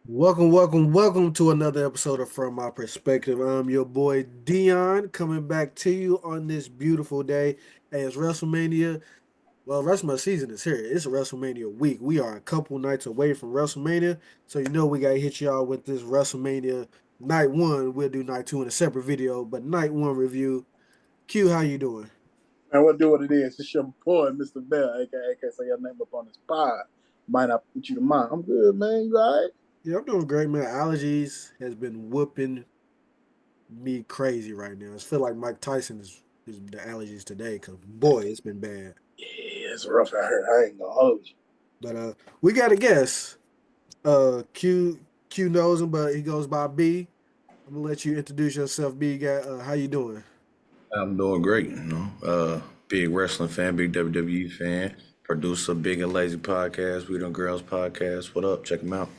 Welcome to another episode of From My Perspective. I'm your boy Dion coming back to you on this beautiful day as WrestleMania. Well, WrestleMania season is here. It's a WrestleMania week. We are a couple nights away from WrestleMania, so you know we gotta hit y'all with this WrestleMania Night One. We'll do Night Two in a separate video, but Night One review. Q, how you doing? Man, what do what it is? It's your boy, Mr. Bell, aka say your name up on this pod. Might not put you to mind. I'm good, man. You all right? Yeah, I'm doing great, man. Allergies has been whooping me crazy right now. I feel like Mike Tyson is the allergies today because boy, it's been bad. Yeah, it's rough out here. I ain't gonna hold you. But we got a guest. Q knows him, but he goes by B. I'm gonna let you introduce yourself, B. Guy, how you doing? I'm doing great, big wrestling fan, big WWE fan, producer, Big and Lazy podcast, We Them Girls podcast. What up? Check them out.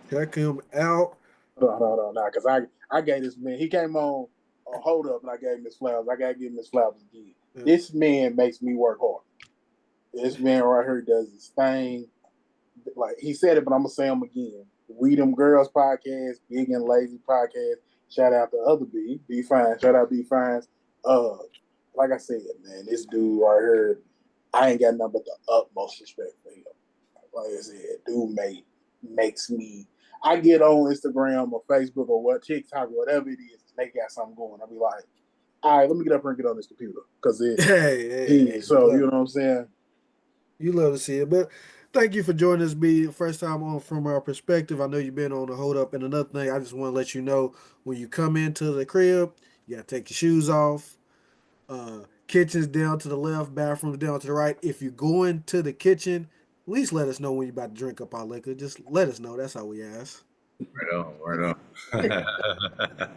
Check him out. Hold on, nah, because I gave this man, he came on hold up and I gave him his flowers. I gotta give him his flowers again. Yeah. This man makes me work hard. This man right here does his thing. Like he said it, but I'm gonna say him again. We Them Girls podcast, Big and Lazy podcast. Shout out to other B Fine. Shout out B Fines. Like I said, man, this dude right here, I ain't got nothing but the utmost respect for him. Like I said, dude makes me. I get on Instagram or Facebook or what TikTok, whatever it is, they got something going. I'll be like, all right, let me get up here and get on this computer because Hey, so you know what I'm saying. you love to see it. But thank you for joining us, B. First time on From Our Perspective. I know you've been on the hold up. And another thing, I just want to let you know when you come into the crib, you gotta take your shoes off. Kitchen's down to the left, bathrooms down to the right. If you go into the kitchen, at least let us know when you're about to drink up our liquor. Just let us know. That's all we ask. Right on, right on.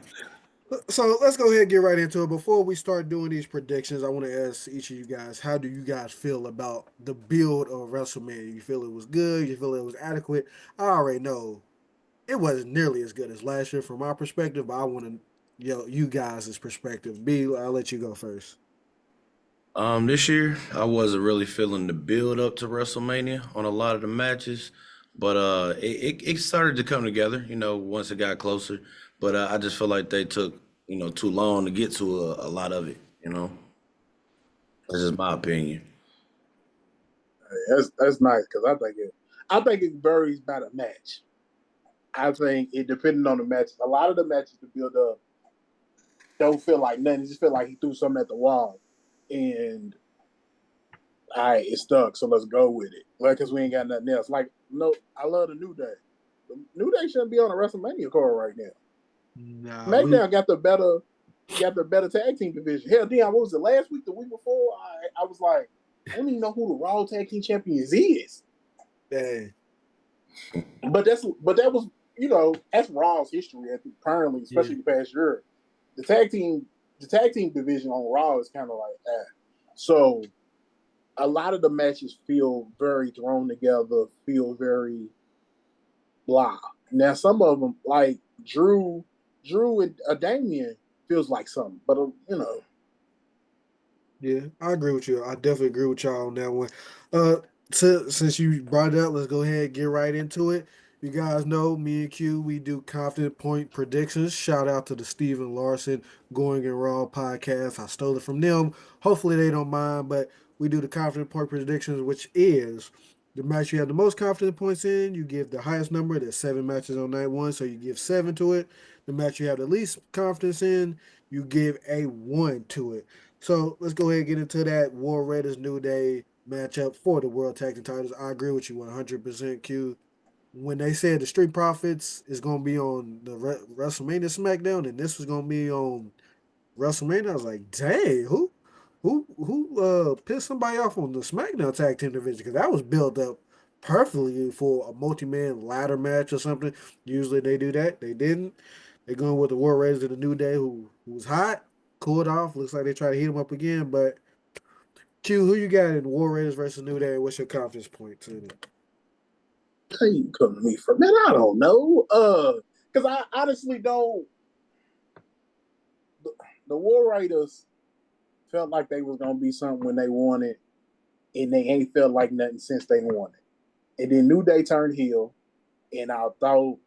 So let's go ahead and get right into it. Before we start doing these predictions, I want to ask each of you guys, how do you guys feel about the build of WrestleMania? You feel it was good? You feel it was adequate? I already know it wasn't nearly as good as last year from my perspective, but I want to, you guys' perspective. B, I'll let you go first. This year I wasn't really feeling the build up to WrestleMania on a lot of the matches, but it started to come together. Once it got closer. But I just feel like they took too long to get to a lot of it. That's just my opinion. That's nice because I think it varies by the match. I think it depending on the matches. A lot of the matches to build up don't feel like nothing. It just feel like he threw something at the wall, and all right, it stuck. So let's go with it. Like, cause we ain't got nothing else. Like, no, I love the New Day. The New Day shouldn't be on a WrestleMania card right now. Nah, SmackDown got the better tag team division. Hell, Dion, what was it last week? The week before? I was like, I don't even know who the Raw Tag Team Champions is. hey, But that's Raw's history currently, yeah. especially the past year. The tag team division on Raw is kind of like that. So a lot of the matches feel very thrown together, feel very blah. Now some of them, like Drew and Damien, feels like something, but Yeah, I agree with you. I definitely agree with y'all on that one. Uh, since you brought it up, let's go ahead and get right into it. You guys know me and Q, we do confident point predictions. Shout out to the Steven Larson Going and Raw podcast. I stole it from them. Hopefully they don't mind, but we do the confident point predictions, which is the match you have the most confident points in. You give the highest number. There's 7 matches on night one, so you give 7 to it. The match you have the least confidence in, you give a 1 to it. So let's go ahead and get into that War Raiders New Day matchup for the World Tag Team titles. I agree with you 100%, Q. When they said the Street Profits is going to be on the WrestleMania SmackDown and this was going to be on WrestleMania, I was like, dang, who pissed somebody off on the SmackDown Tag Team division? Because that was built up perfectly for a multi-man ladder match or something. Usually they do that. They didn't. They're going with the War Raiders of the New Day, who was hot, cooled off. Looks like they try to heat him up again. But Q, who you got in War Raiders versus New Day? What's your confidence points in it? you come to me for man. I don't know. Because I honestly don't. The War Raiders felt like they was gonna be something when they won it, and they ain't felt like nothing since they won it. And then New Day turned heel. and I thought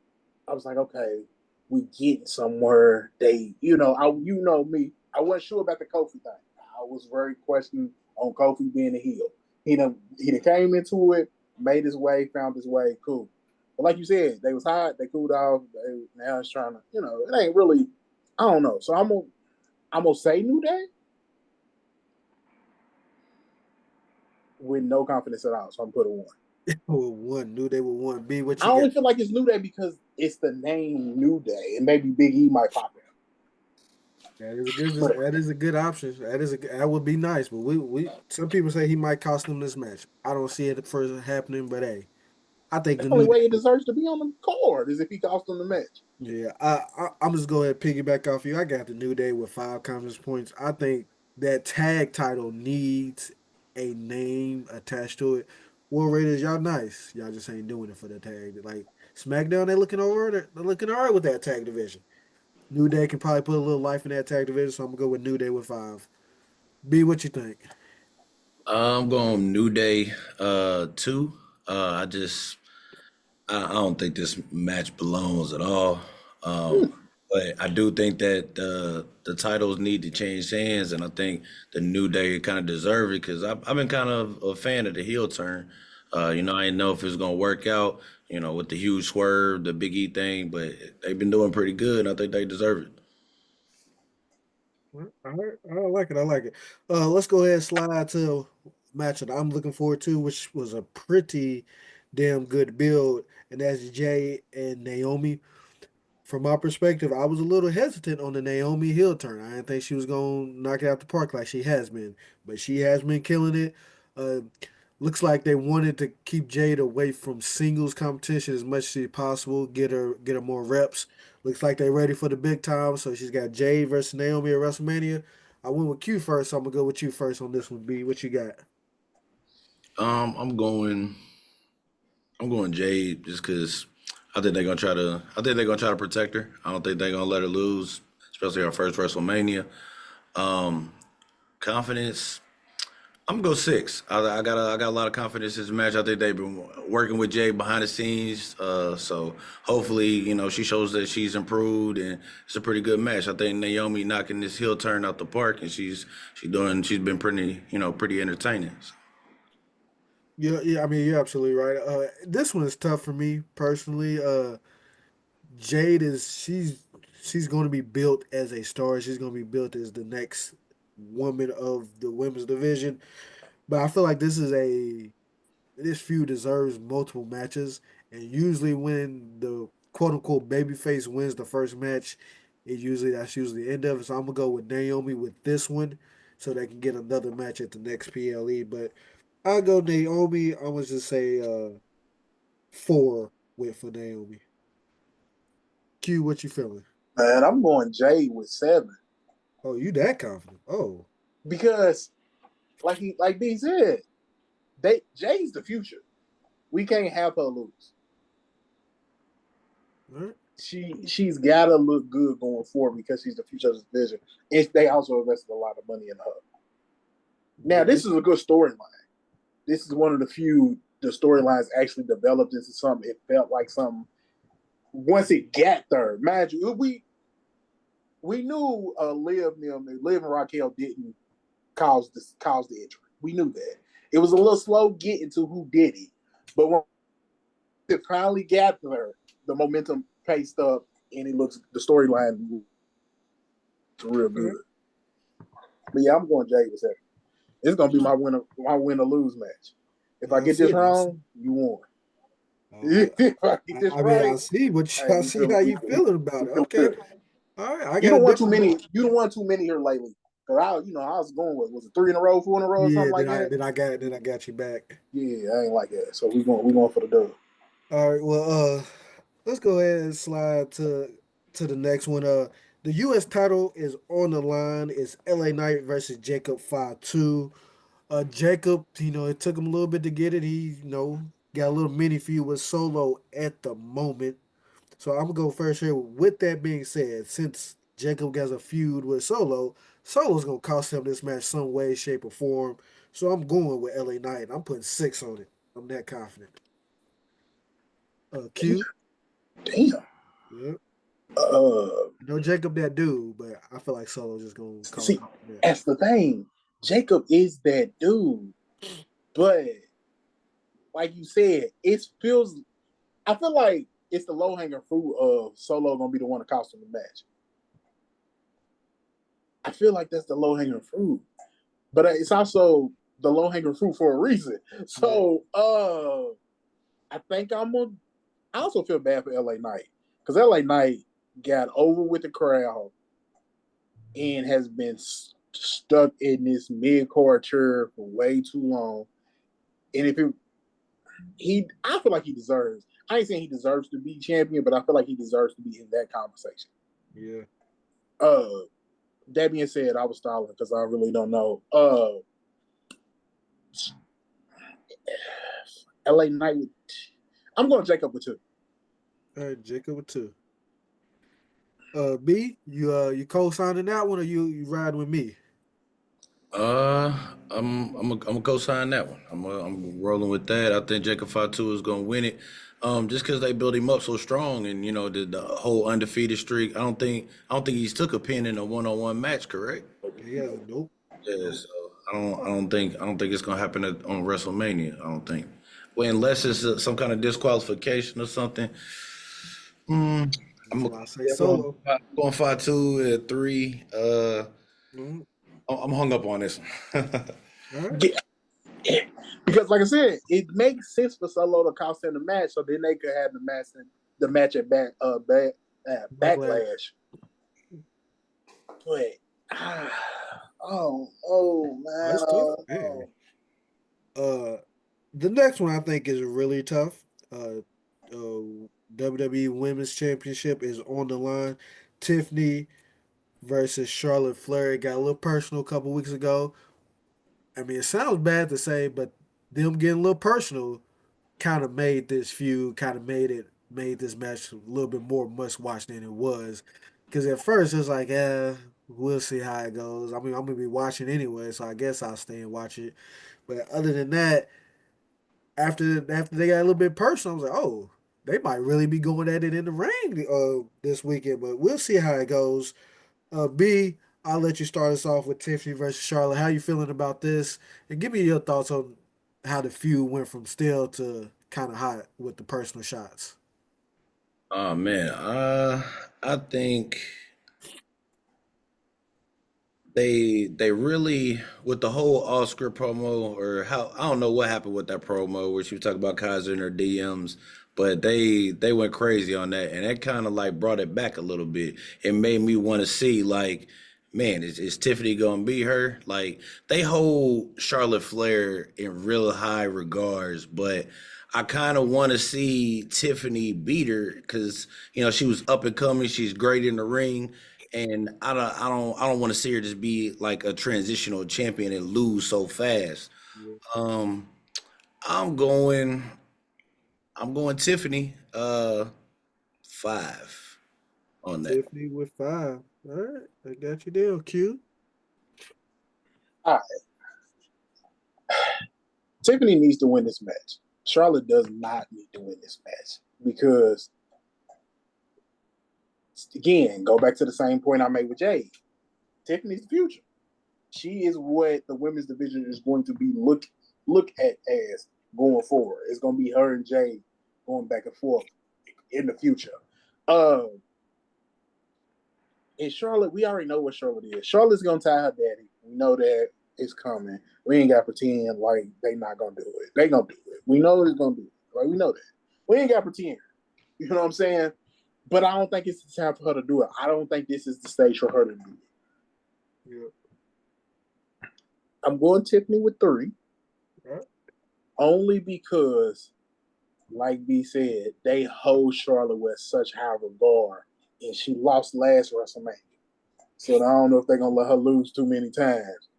I was like, okay, we getting somewhere. They, you know me, I wasn't sure about the Kofi thing. I was very questioning on Kofi being a heel. He done came into it, made his way, found his way, cool. But like you said, they was hot, they cooled off. Now it's trying to, it ain't really. I don't know. So I'm gonna say New Day with no confidence at all. So I'm put a one. With one, New Day with one. B, what I you got? only feel like it's New Day because it's the name New Day, and maybe Big E might pop in. That is a good. But That is a good option. That would be nice. But we some people say he might cost them this match. I don't see it first happening. But hey, I think the the only New Day. way it deserves to be on the card is if he cost them the match. Yeah, I'm just go ahead and piggyback off you. I got the New Day with 5 confidence points. I think that tag title needs a name attached to it. War Raiders, y'all nice. Y'all just ain't doing it for the tag. Like SmackDown, they looking over. They're looking alright with that tag division. New Day can probably put a little life in that tag division, so I'm gonna go with New Day with 5. B, what you think? I'm going New Day 2. I just I don't think this match belongs at all. Hmm. But I do think that the titles need to change hands, and I think the New Day kind of deserve it because I've been kind of a fan of the heel turn. I didn't know if it was gonna work out. With the huge swerve, the Big E thing, but they've been doing pretty good, and I think they deserve it. Well, all right, I like it. I like it. Let's go ahead and slide to a match that I'm looking forward to, which was a pretty damn good build, and that's Jay and Naomi. From my perspective, I was a little hesitant on the Naomi heel turn. I didn't think she was gonna knock it out the park like she has been, but she has been killing it. Uh, Looks like they wanted to keep Jade away from singles competition as much as possible, get her more reps. Looks like they're ready for the big time. So she's got Jade versus Naomi at WrestleMania. I went with Q first, so I'm gonna go with you first on this one. B, what you got? Um, I'm going. I'm going Jade just because I think they're gonna try to. I think they're gonna try to protect her. I don't think they're gonna let her lose, especially our first WrestleMania. Um, Confidence. I'm gonna go 6. I got a lot of confidence in this match. I think they've been working with Jay behind the scenes. So hopefully, she shows that she's improved, and it's a pretty good match. I think Naomi knocking this heel turn out the park, and she's been pretty entertaining. Yeah, yeah. I mean, you're absolutely right. This one is tough for me personally. Jade is she's going to be built as a star. She's going to be built as the next woman of the women's division. But I feel like this feud deserves multiple matches, and usually when the quote unquote babyface wins the first match, that's usually the end of it. So I'm gonna go with Naomi with this one, so they can get another match at the next PLE. But I'll go Naomi. I'm gonna just say 4 with for Naomi. Q, what you feeling? Man, I'm going Jay with 7 Oh, you that confident? Oh, because, like B said, Jay's the future. We can't have her lose. all right. She's gotta look good going forward because she's the future of this division. If they also invested a lot of money in her. Now, Yeah, this is a good storyline. This is one of the few the storylines actually developed into something. It felt like something once it got there. Imagine we knew Liv and Raquel didn't cause the injury. We knew that. It was a little slow getting to who did it, but when it finally got there, the momentum paced up, and the storyline real all right. good. But yeah, I'm going Jay with that. It's gonna be my win or lose match. If I I get see this it. I see. wrong, you won. Uh, If I get this I mean, right, I see hey, I see how you feeling about we it. feel Okay, good. all right. I You got a don't want too different. many. You don't want too many here lately. Cause I was going with was it 3 in a row, 4 in a row, or Yeah, something like that. then I got you back. Yeah, I ain't like that. So we going for the dub. All right, well, let's go ahead and slide to the next one. The U.S. title is on the line. It's L.A. Knight versus Jacob Fatu. Jacob, it took him a little bit to get it. He, got a little mini feud with Solo at the moment. So I'm gonna go first here. With that being said, since Jacob has a feud with Solo, Solo's gonna cost him this match some way, shape, or form. So I'm going with LA Knight. I'm putting 6 on it. I'm that confident. Q. Damn. Yep. Uh, No Jacob that dude, but I feel like Solo just gonna call see, that. that's the thing. Jacob is that dude, but like you said, it feels. I feel like it's the low hanging fruit of Solo gonna be the one to cost him the match. I feel like that's the low hanging fruit, but it's also the low hanging fruit for a reason. So, I think I'm gonna. I also feel bad for LA Knight because LA Knight got over with the crowd and has been stuck in this mid-card chair for way too long. And if I feel like he deserves. I ain't saying he deserves to be champion, but I feel like he deserves to be in that conversation. Yeah. That being said, I was stalling because I really don't know. LA Knight. I'm going Jacob with 2. All right, Jacob with 2. B, you co-signing that one or you riding with me? I'm a co-sign that one. I'm rolling with that. I think Jacob Fatu is gonna win it. Just because they built him up so strong, and the whole undefeated streak. I don't think he's took a pin in a one-on-one match, correct? He has a nope. Yeah. So I don't think it's gonna happen on WrestleMania. I don't think. Well, unless it's some kind of disqualification or something. That's I'm why I say yeah, going Solo. going 5-2 at 3. Mhm. I'm hung up on this one. All right. Because, like I said, it makes sense for Solo to cost him the match, so then they could have the match at Backlash. Backlash. But man, That's tough. Man. The next one I think is really tough. WWE Women's Championship is on the line. Tiffany versus Charlotte Flair. It got a little personal a couple weeks ago. I mean, it sounds bad to say, but them getting a little personal kind of made this feud, kind of made this match a little bit more must watch than it was. Because at first it was like, we'll see how it goes. I mean, I'm gonna be watching anyway, so I guess I'll stay and watch it. But other than that, after they got a little bit personal, I was like, oh, they might really be going at it in the ring this weekend. But we'll see how it goes. B, I'll let you start us off with Tiffany versus Charlotte. How you feeling about this? And give me your thoughts on how the feud went from stale to kind of hot with the personal shots. Oh man, I think they really with the whole Oscar promo or how I don't know what happened with that promo where she was talking about Kaiser in her DMs, but they went crazy on that and that kind of like brought it back a little bit. It made me want to see like, man, is Tiffany gonna be her? Like they hold Charlotte Flair in real high regards, but I kind of want to see Tiffany beat her because she was up and coming. She's great in the ring, and I don't want to see her just be like a transitional champion and lose so fast. Yeah. Um, I'm going I'm going Tiffany 5 on that. Tiffany with 5. All right, I got you there. Q. all right, Tiffany needs to win this match. Charlotte does not need to win this match because, again, go back to the same point I made with Jade. Tiffany's the future. She is what the women's division is going to be look at as going forward. It's going to be her and Jay going back and forth in the future. In Charlotte, we already know what Charlotte is. Charlotte's going to tie her daddy. We know that it's coming. We ain't got to pretend like they not going to do it. They going to do it. We know it's going to do it. Like, we know that. We ain't got to pretend. You know what I'm saying? But I don't think it's the time for her to do it. I don't think this is the stage for her to do it. Yeah. I'm going Tiffany with 3. Right. Only because, like B said, they hold Charlotte with such high regard. And she lost last WrestleMania. So I don't know if they're going to let her lose too many times.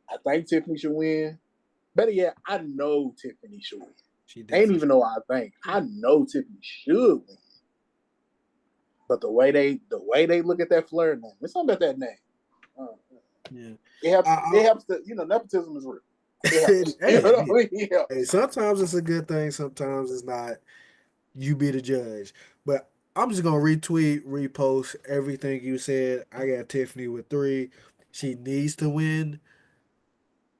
I think Tiffany should win. Better yet, I know Tiffany should win. She Ain't even know I think. I know Tiffany should win. But the way they look at that Flair name, it's something about that name. Yeah. It helps that nepotism is real. It helps. Hey, sometimes it's a good thing, sometimes it's not. You be the judge. But I'm just gonna retweet, repost everything you said. I got Tiffany with 3. She needs to win.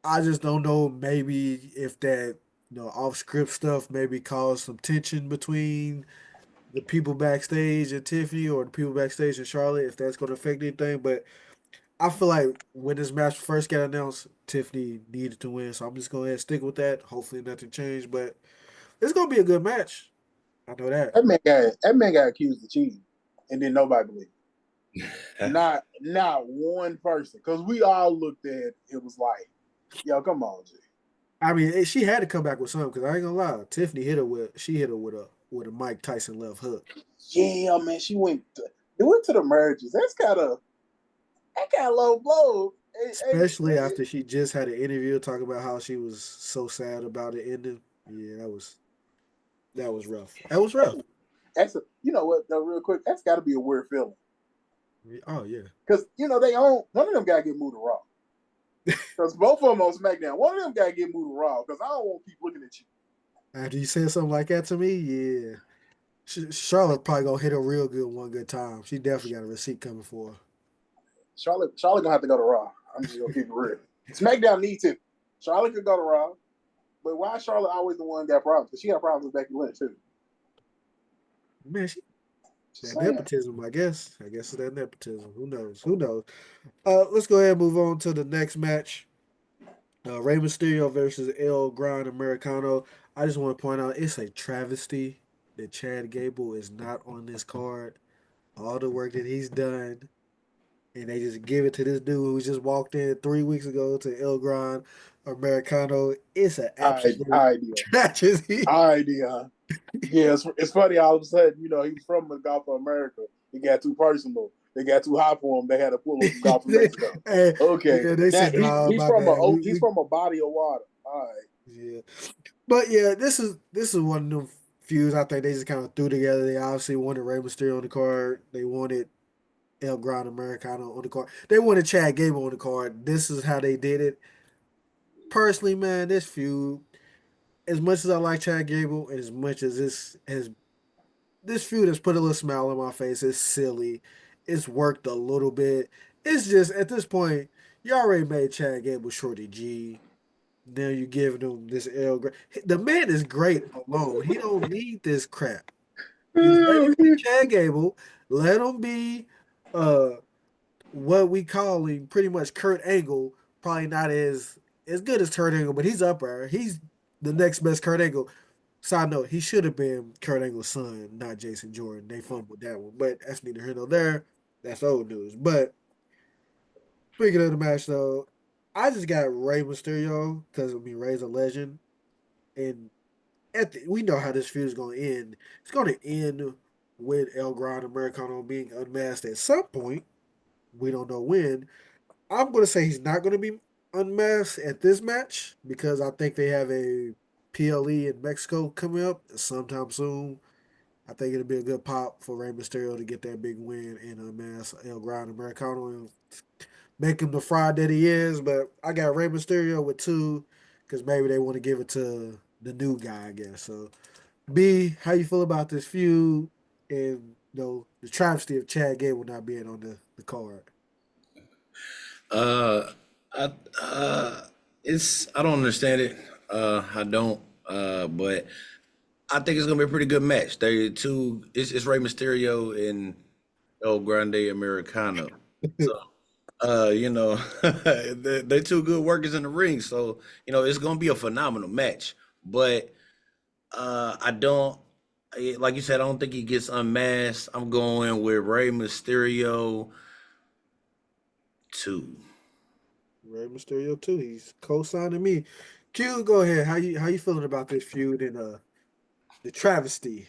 I just don't know. Maybe if that off script stuff maybe caused some tension between the people backstage and Tiffany, or the people backstage in Charlotte, if that's going to affect anything. But I feel like when this match first got announced, Tiffany needed to win. So I'm just going to stick with that. Hopefully nothing changed. But it's going to be a good match. I know that. That man got accused of cheating, and then nobody believed. Not one person, because we all looked at it was like, yo, come on, Jay. I mean, she had to come back with something because I ain't gonna lie. Tiffany hit her with a Mike Tyson left hook. Yeah, man, it went to the merges. That kind of low blow. Especially after she just had an interview talking about how she was so sad about it ending. Yeah, that was rough. That was rough. You know what? Though, real quick, that's got to be a weird feeling, Oh yeah. because one of them got to get moved to Raw. Because both of them on SmackDown, one of them got to get moved to Raw. Because I don't want to keep looking at you. After you said something like that to me, yeah. Charlotte probably gonna hit a real good one good time. She definitely got a receipt coming for her. Charlotte gonna have to go to Raw. I'm just gonna keep it real. SmackDown needs it. Charlotte could go to Raw, but why is Charlotte always the one that got problems? Because she got problems with Becky Lynch too. Man, Just that saying. nepotism, I guess. I guess it's that nepotism. Who knows? Who knows? Let's go ahead and move on to the next match. Rey Mysterio versus El Gran Americano. I just want to point out it's a travesty that Chad Gable is not on this card. All the work that he's done, and they just give it to this dude who just walked in 3 weeks ago to El Gran Americano. It's an absolute Idea. tragedy. Idea. Yeah, it's funny. All of a sudden, he was from the Gulf of America. He got too personal. They got too hot for him. They had to pull him from Gulf of Mexico. Hey, Okay, yeah, they now said, "Nah, he's my from bad." he's from a body of water. All right. Yeah, but yeah, this is one of them feuds. I think they just kind of threw together. They obviously wanted Rey Mysterio on the card. They wanted El Gran Americano on the card. They wanted Chad Gable on the card. This is how they did it. Personally, man, this feud, as much as I like Chad Gable, and as much as this feud has put a little smile on my face. It's silly. It's worked a little bit. It's just at this point, you already made Chad Gable Shorty G. Now you giving him this L. The man is great alone. He don't need this crap. Just let him be Chad Gable. Let him be uh what we call him pretty much Kurt Angle. Probably not as good as Kurt Angle, but he's up there. He's the next best Kurt Angle. Side note, he should have been Kurt Angle's son, not Jason Jordan. They fumbled that one, but that's neither here nor there. That's old news. But speaking of the match, though, I just got Rey Mysterio because Rey's a legend, and we know how this feud is going to end. It's going to end with El Gran Americano being unmasked at some point. We don't know when. I'm going to say he's not going to be unmasked at this match because I think they have a PLE in Mexico coming up sometime soon. I think it'll be a good pop for Rey Mysterio to get that big win and unmask El Gran Americano and make him the fraud that he is. But I got Rey Mysterio with 2 because maybe they want to give it to the new guy, I guess. So, B, how you feel about this feud and the travesty of Chad Gable not being on the card? Uh, I it's I don't understand it. I don't. But I think it's gonna be a pretty good match. They two. It's Rey Mysterio and El Grande Americano. So they're two good workers in the ring. So it's gonna be a phenomenal match. But I don't. Like you said, I don't think he gets unmasked. I'm going with Rey Mysterio 2. Rey Mysterio too. He's co-signing me. Q, go ahead. How you feeling about this feud and the travesty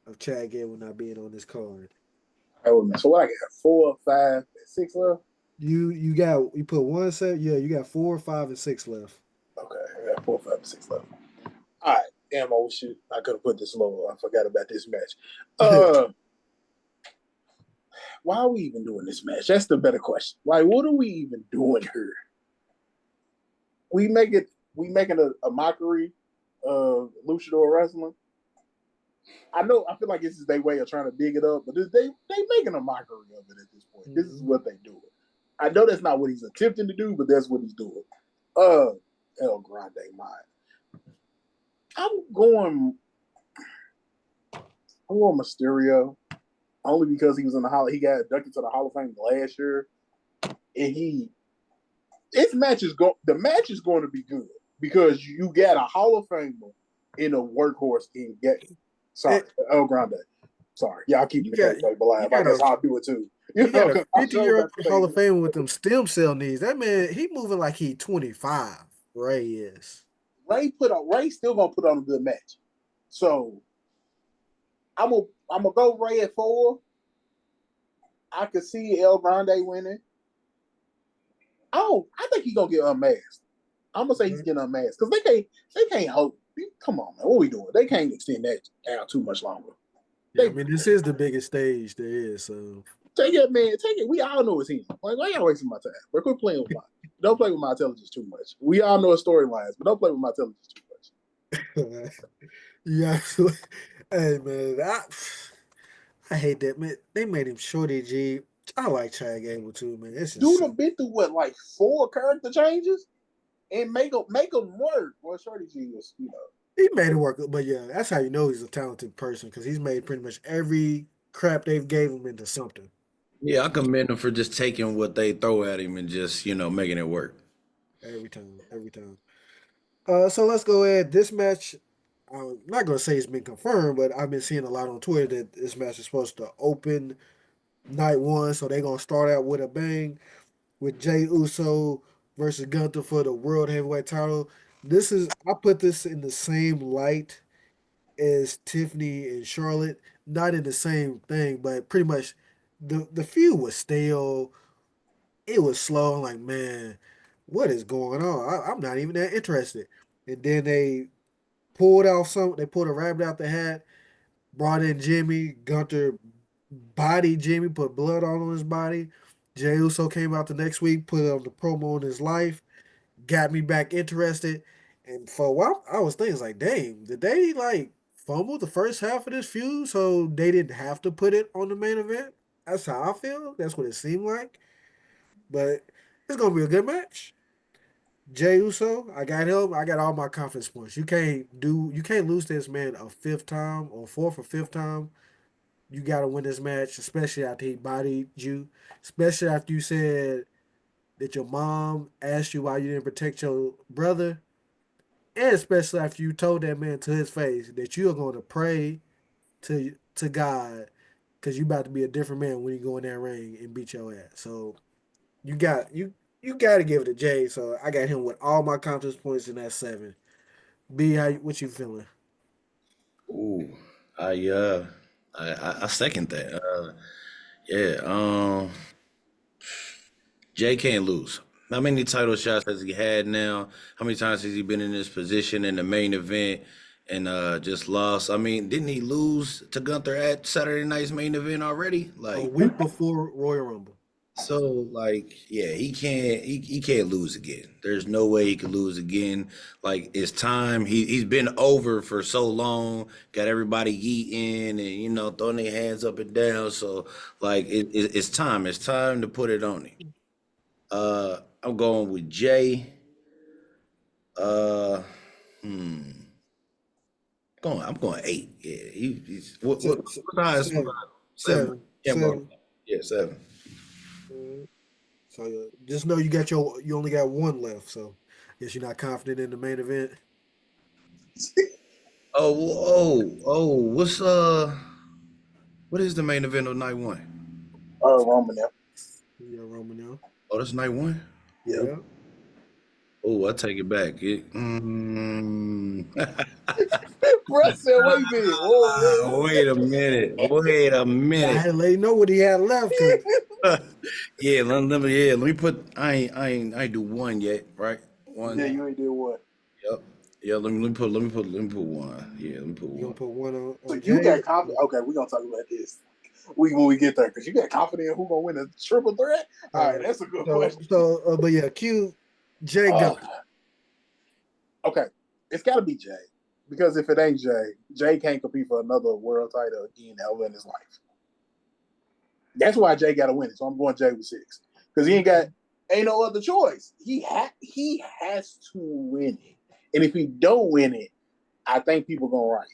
of Chad Gable not being on this card? All right, man. So what I got? 4, 5, 6 left. You put one set. Yeah, you got 4, 5, and 6 left. Okay, I got 4, 5, 6 left. All right. Damn, oh shit. I could have put this lower. I forgot about this match. Why are we even doing this match? That's the better question. Like, what are we even doing here? We making a mockery of luchador wrestling. I know. I feel like this is their way of trying to dig it up, but they making a mockery of it at this point. This is what they do. I know that's not what he's attempting to do, but that's what he's doing. El Grande mine. I'm going Mysterio only because he was in he got inducted to the Hall of Fame last year, and the match is going to be good because you got a Hall of Famer in a workhorse in sorry, El Grande. Sorry, y'all keeping the kayfabe alive. I guess I'll do it too. You got a 50-year Hall of Fame with them stem cell knees. That man, he moving like he 25. Ray is. Ray still gonna put on a good match. So I'm gonna go Ray at 4. I could see El Grande winning. Oh, I think he's gonna get unmasked. I'm gonna say he's getting unmasked because they can't hold. Come on, man, what we doing? They can't extend that out too much longer. Yeah, I mean, this is the biggest stage there is. So take it, man. Take it. We all know it's him. Like, why y'all wasting my time? But quit playing with don't play with my intelligence too much. We all know his storylines, but don't play with my intelligence too much. Yeah, hey man, I hate that, man. They made him Shorty G. I like Chad Gable too, man. Dude have been through what, like 4 character changes, and make them work. Well, Shorty G is, he made it work, but yeah, that's how you know he's a talented person because he's made pretty much every crap they've gave him into something. Yeah, I commend him for just taking what they throw at him and just making it work. Every time. So let's go ahead. This match, I'm not going to say it's been confirmed, but I've been seeing a lot on Twitter that this match is supposed to open night 1, so they're going to start out with a bang with Jey Uso versus Gunther for the World Heavyweight title. I put this in the same light as Tiffany and Charlotte, not in the same thing, but pretty much the feud was stale. It was slow. I'm like, man, what is going on? I'm not even that interested. And then they pulled a rabbit out the hat, brought in Jimmy. Gunther bodied Jimmy, put blood on his body. Jey Uso came out the next week, put on the promo on his life, got me back interested. And for a while, I was thinking, like, dang, did they like fumble the first half of this feud so they didn't have to put it on the main event? That's how I feel. That's what it seemed like. But it's gonna be a good match. Jey Uso, I got him. I got all my confidence points. You can't lose this man a 5th time or 4th or 5th time. You gotta win this match, especially after he bodied you. Especially after you said that your mom asked you why you didn't protect your brother. And especially after you told that man to his face that you are going to pray to God because you about to be a different man when you go in that ring and beat your ass. So you got to give it to Jay. So I got him with all my confidence points in that 7. B, what you feeling? Ooh, I second that. Yeah, Jay can't lose. How many title shots has he had now? How many times has he been in this position in the main event and just lost? I mean, didn't he lose to Gunther at Saturday night's main event already? A Like, week before Royal Rumble. so like, yeah, he can't lose again. There's no way he could lose again. Like, it's time. He's been over for so long, got everybody yeeting and throwing their hands up and down. So like it's time. It's time to put it on him. I'm going with Jay. Uh, hmm. I'm going 8. Yeah, he's what's the highest? 7. 7. 7. Yeah, bro. 7. Yeah, 7. So just know you only got 1 left. So I guess you're not confident in the main event. What is the main event of night 1? Roman. Yeah, Romano. Oh, that's night 1. Yeah. Oh, I take it back. Bro said, wait a minute. Whoa. Wait a minute. Wait a I minute. had to let you know what he had left. Yeah, let me put. I ain't do 1 yet, right? 1. Yeah, you ain't did what? Yep. Yeah, let me put 1. Yeah, let me put 1. You gonna put 1 on So Jay? you got confidence? Okay, we're gonna talk about this. When we get there, because you got confidence in who gonna win a triple threat. All right, that's a good question. So, but yeah, Q, Jay Gunther. Okay, it's got to be Jay. Because if it ain't Jey can't compete for another world title again ever in his life. That's why Jey got to win it. So I'm going Jey with 6 because he ain't no other choice. He has to win it, and if he don't win it, I think people gonna riot.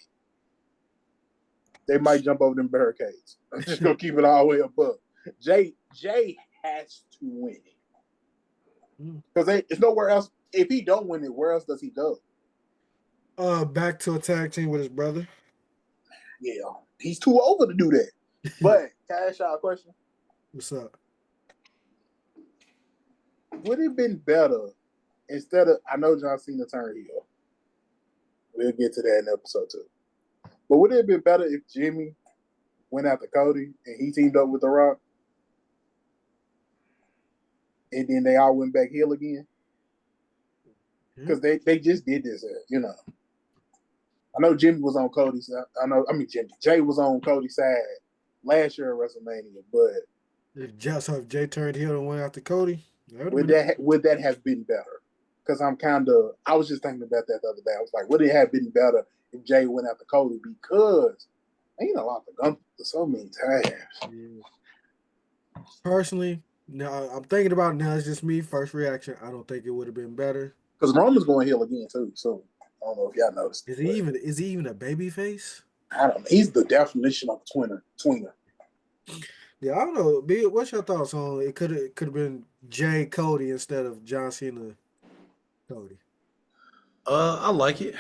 They might jump over them barricades. I'm just gonna keep it all the way above. Jey has to win it because there's nowhere else. If he don't win it, where else does he go? Back to a tag team with his brother. Yeah, he's too over to do that. But can I ask y'all a question? What's up? Would it have been better instead of, I know John Cena turned heel. We'll get to that in episode 2. But would it have been better if Jimmy went after Cody and he teamed up with The Rock? And then they all went back heel again? Because they just did this, you know. I know Jimmy was on Cody's side. Jey was on Cody's side last year at WrestleMania, but if Jey turned heel and went after Cody, would that have been better? Because I was just thinking about that the other day. I was like, would it have been better if Jey went after Cody? Because ain't a lot to Gunther so many times. Yeah. Personally, now I'm thinking about it now. It's just me. First reaction. I don't think it would have been better. Because Roman's going heel again too. So I don't know if y'all noticed. Is he even a baby face? I don't know. He's the definition of a tweener. Yeah, I don't know. B, what's your thoughts on it? Could have been Jey Cody instead of John Cena Cody. I like it.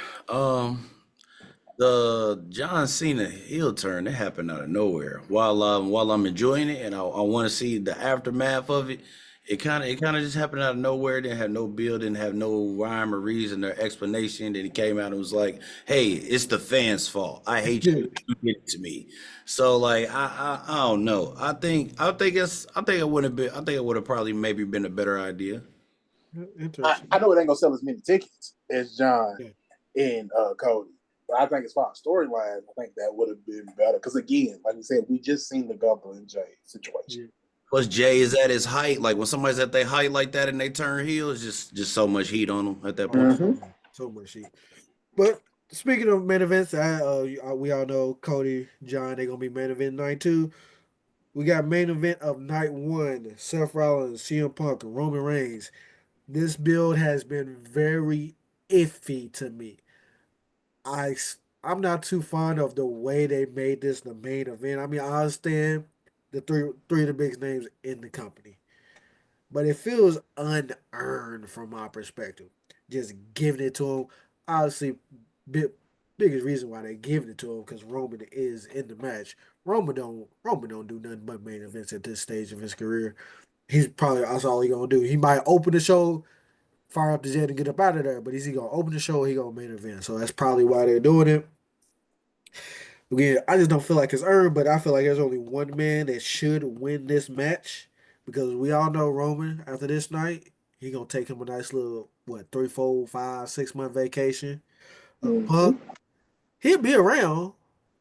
The John Cena heel turn that happened out of nowhere. While I'm enjoying it and I want to see the aftermath of it, it kind of just happened out of nowhere. Didn't have no build, didn't have no rhyme or reason or explanation. Then he came out and was like, "Hey, it's the fans' fault. I hate you. You did it to me." So like I don't know. I think it would have been. I think it would have probably maybe been a better idea. Interesting. I know it ain't gonna sell as many tickets as John Yeah. and Cody. But I think as far as storyline, I think that would have been better. Because again, like you said, we just seen the Gunther and Jey situation. Yeah. Plus, Jay is at his height. Like when somebody's at their height like that and they turn heel, it's just so much heat on them at that point. So much heat. But speaking of main events, we all know Cody, John, they're gonna be main event night 2. We got main event of night 1: Seth Rollins, CM Punk, and Roman Reigns. This build has been very iffy to me. I I'm not too fond of the way they made this the main event. I mean, I understand the three of the biggest names in the company, but it feels unearned from my perspective. Just giving it to him. Obviously, biggest reason why they giving it to him because Roman is in the match. Roman don't do nothing but main events at this stage of his career. He's probably that's all he gonna do. He might open the show, fire up the jet, and get up out of there. But is he gonna open the show? Or he gonna main event. So that's probably why they're doing it. Again, I just don't feel like it's earned, but I feel like there's only one man that should win this match because we all know Roman after this night, he gonna take him a nice little 3, 4, 5, 6 month vacation. Punk, he'll be around.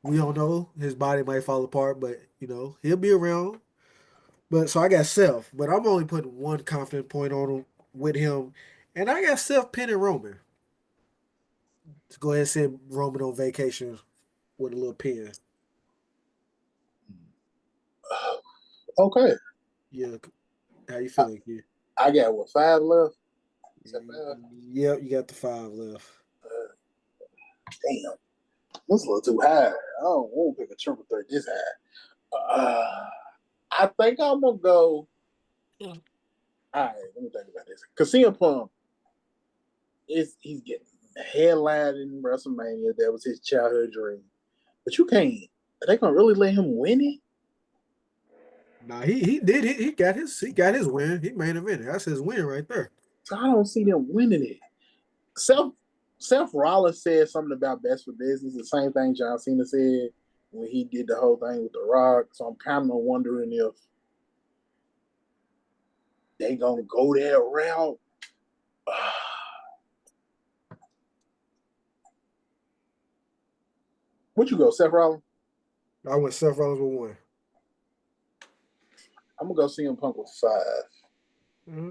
We don't know. His body might fall apart, but he'll be around. But so I got Seth, but I'm only putting one confident point on him with him, and I got Seth pinning Roman. To go ahead and send Roman on vacation with a little pin. Okay. Yeah, how you feeling, kid? I got 5 left. Is that 5? Yep, you got the 5 left. Damn, that's a little too high. I don't want to pick a triple threat this high. I think I'm gonna go. All right, let me think about this. Cause CM Punk he's getting headlined in WrestleMania. That was his childhood dream. But you can't. Are they gonna really let him win it? Nah, he did. He got his win. He main evented. That's his win right there. So I don't see them winning it. Seth Rollins said something about best for business. The same thing John Cena said when he did the whole thing with The Rock. So I'm kind of wondering if they gonna go that route. What you go, Seth Rollins? I went Seth Rollins with 1. I'm gonna go CM Punk with 5. Mm-hmm.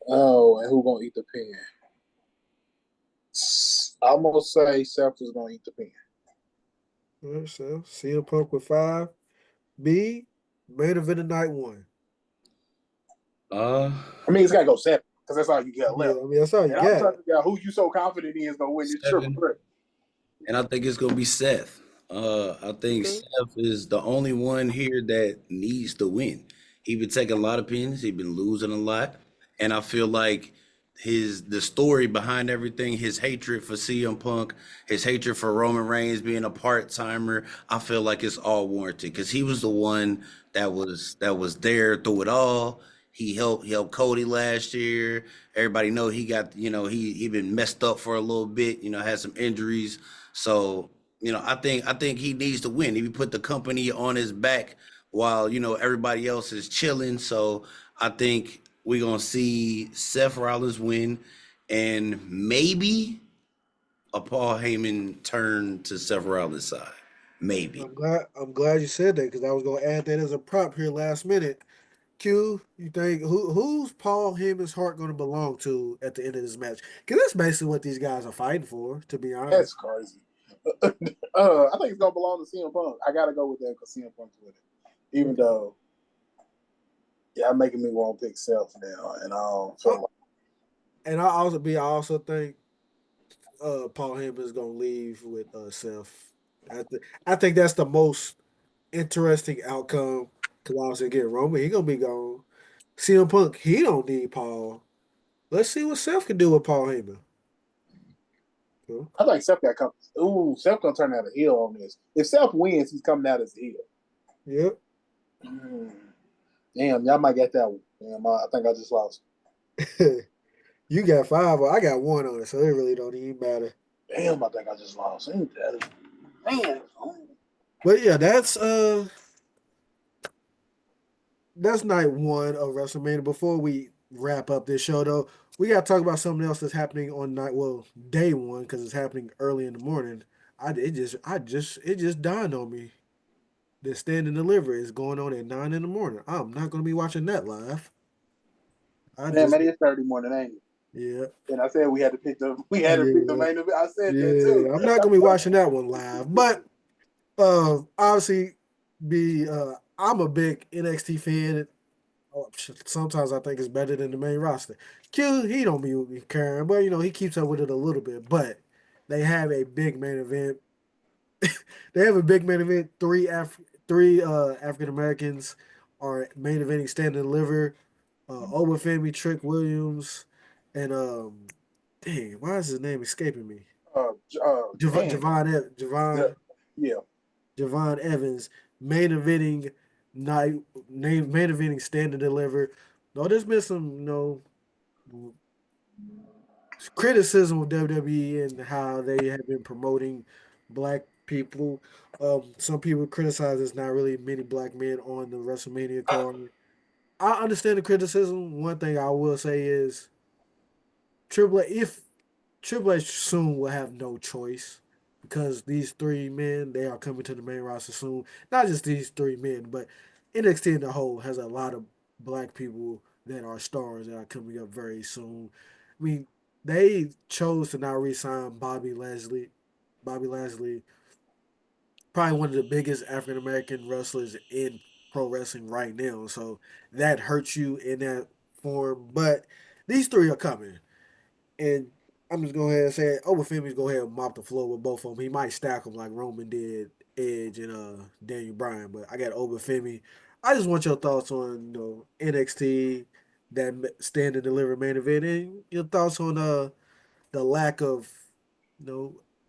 Oh, and who gonna eat the pin? I'm gonna say Seth is gonna eat the pin. All right, so CM Punk with 5. B, main event of night one. Uh, I mean, it's gotta go 7 because that's all you got Yeah, left. I mean that's all you And I'm trying got. to figure out who you so confident is gonna win this triple 7. threat. And I think it's gonna be Seth. I think Okay. Seth is the only one here that needs to win. He been taking a lot of pins. He been losing a lot, and I feel like the story behind everything, his hatred for CM Punk, his hatred for Roman Reigns being a part timer, I feel like it's all warranted because he was the one that was there through it all. He helped Cody last year. Everybody know he got he been messed up for a little bit. Had some injuries. So, I think he needs to win. He put the company on his back while, everybody else is chilling. So I think we're gonna see Seth Rollins win and maybe a Paul Heyman turn to Seth Rollins' side. Maybe. I'm glad you said that because I was gonna add that as a prop here last minute. Q, you think who's Paul Heyman's heart going to belong to at the end of this match? Because that's basically what these guys are fighting for, to be That's honest. crazy. I think it's gonna belong to CM Punk. I gotta go with that because CM Punk's with it. Even Okay. though, yeah, making me want to pick Seth now, and I don't Uh, feel like and I also think Paul Heyman is going to leave with Seth. I think that's the most interesting outcome because obviously again Roman he gonna be gone. CM Punk he don't need Paul. Let's see what Seth can do with Paul Heyman. Cool. I think Seth got come. Ooh, Seth gonna turn out a heel on this. If Seth wins, he's coming out as a heel. Yep. Mm. Damn, y'all might get that one. Damn, I think I just lost. You got 5, or I got 1 on it, so it really don't even matter. Damn, I think I just lost. Ain't that man? But yeah, that's night one of WrestleMania. Before we wrap up this show, though, we got to talk about something else that's happening on day one because it's happening early in the morning. It just dawned on me. The stand and deliver is going on at 9 in the morning. I'm not going to be watching that live. I Damn, just it is 30 morning, ain't it? yeah And I said we had to pick the yeah main event. I said that too. yeah. I'm not going to be watching that one live, but obviously, I'm a big NXT fan. Sometimes I think it's better than the main roster. Q, he don't be caring, but he keeps up with it a little bit. But they have a big main event. They have a big main event. Three African Americans are main eventing Stand and Deliver. Obafemi, Trick Williams, and dang, why is his name escaping me? Damn. Javon Yeah. Javon Evans main eventing main eventing Stand and Deliver. No, there's been some criticism of WWE and how they have been promoting black people. Some people criticize there's not really many black men on the WrestleMania card. I understand the criticism. One thing I will say is if Triple H soon will have no choice because these 3 men they are coming to the main roster soon. Not just these 3 men, but NXT in the whole has a lot of black people that are stars that are coming up very soon. I mean, they chose to not re-sign Bobby Lashley. Bobby Lashley, probably one of the biggest African American wrestlers in pro wrestling right now. So that hurts you in that form. But these 3 are coming. And I'm just going ahead and say, Obafemi's go ahead and mop the floor with both of them. He might stack them like Roman did Edge and Daniel Bryan, but I got Obafemi. I just want your thoughts on NXT, that stand and deliver main event, and your thoughts on the lack of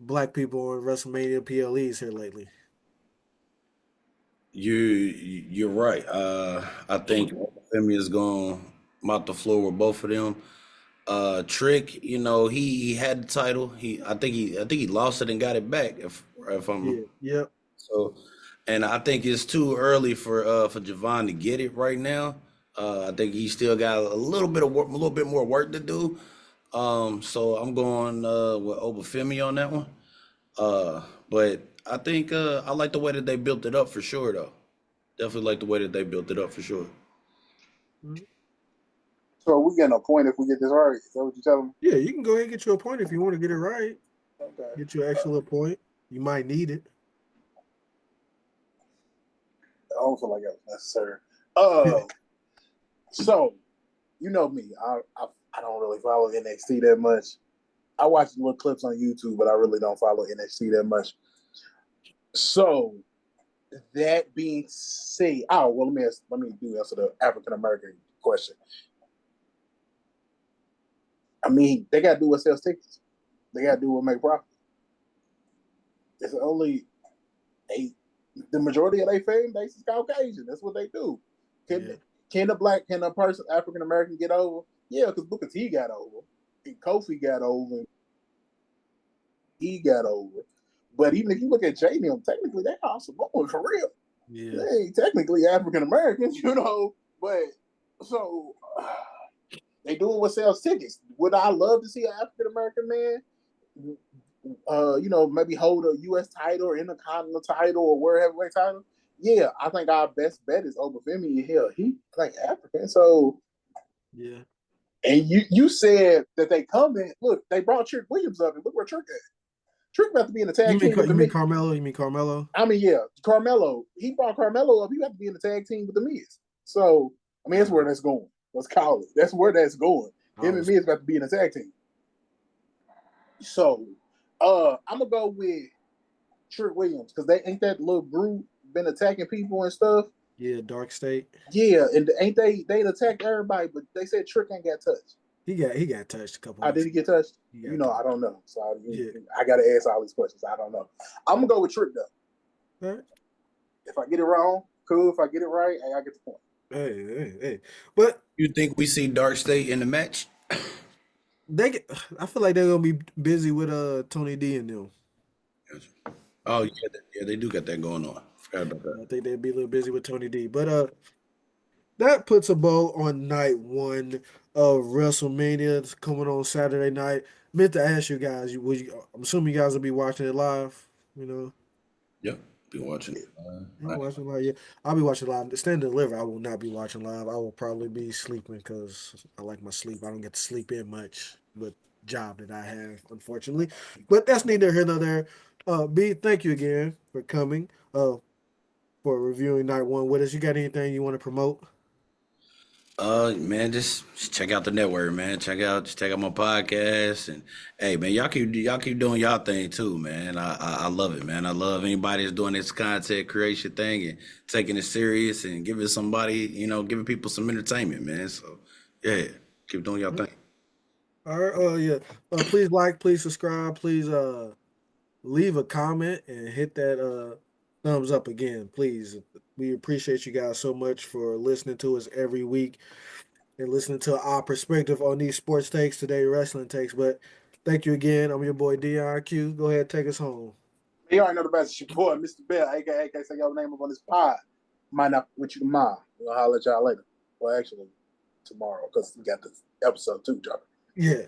black people on WrestleMania PLEs here lately. You're right. I think Femi is going to mop the floor with both of them. Trick, he had the title. I think he lost it and got it back. If I'm Yeah, yep, so, and I think it's too early for Javon to get it right now. I think he still got a little bit of work, a little bit more work to do. So I'm going with Obafemi on that one. But I think I like the way that they built it up for sure, though. Definitely like the way that they built it up for sure. mhm. So we getting a point if we get this right. Is that what you tell them? Yeah. You can go ahead and get your point if you want to get it right. Okay. Get you an extra little point. You might need it. I don't feel like that was necessary. So you know me, I don't really follow NXT that much. I watch little clips on YouTube, but I really don't follow NXT that much. So that being said, let me answer the African American question. I mean, they got to do what sells tickets. They got to do what make profit. It's only the majority of their fan base is Caucasian. That's what they do. Can a person African American get over? Yeah, because Booker T got over, and Kofi got over, he got over. But even if you look at Jay and them, technically they are Samoan for real. Yeah. They ain't technically African Americans, you know. But so they doing what sells tickets. Would I love to see an African American man, maybe hold a U.S. title or Intercontinental title or World Heavyweight title? Yeah, I think our best bet is Obafemi. Hell, he like African, so yeah. And you said that they coming. Look, they brought Trick Williams up, and look where Trick at. Trick about to be in the tag team with you mean me. Carmelo? You mean Carmelo? I mean, yeah, Carmelo. He brought Carmelo up. He got to be in the tag team with the Miz. So, I mean, that's where that's going. Let's call it. That's where that's going. Him and Miz about to be in the tag team. So, I'm gonna go with Trick Williams because they ain't that little group been attacking people and stuff. Yeah, Dark State. Yeah, and ain't they attacked everybody, but they said Trick ain't got touched. He got touched a couple. Did he get touched? I don't know. So I got to ask all these questions. I don't know. I'm gonna go with Trick though. All right. If I get it wrong, cool. If I get it right, I get the point. Hey. But you think we see Dark State in the match? I feel like they're gonna be busy with Tony D and them. Oh yeah, they do got that going on. Forgot about that. I think they'd be a little busy with Tony D. But that puts a bow on night one of WrestleMania. It's coming on Saturday night. Meant to ask you guys, I'm assuming you guys will be watching it live, you know? Yep, be watching it. Watching live, yeah. I'll be watching live. Stand and deliver, I will not be watching live. I will probably be sleeping because I like my sleep. I don't get to sleep in much with job that I have, unfortunately. But that's neither here nor there. B, thank you again for coming. For reviewing night one with us. You got anything you want to promote? Man, just check out the network, man. Just check out my podcast, and hey, man, y'all keep doing y'all thing too, man. I love it, man. I love anybody that's doing this content creation thing and taking it serious and giving somebody, giving people some entertainment, man. So yeah, keep doing y'all thing. All right. Yeah. Please subscribe. Please leave a comment and hit that thumbs up again, please. We appreciate you guys so much for listening to us every week and listening to our perspective on these sports takes today, wrestling takes. But thank you again. I'm your boy DRQ. Go ahead, take us home. You already know the best. It's your boy, Mr. Bell, aka say your name up on this pod. Might not with you tomorrow. We'll holler at y'all later. Well, actually, tomorrow because we got this episode 2 dropping. Yeah.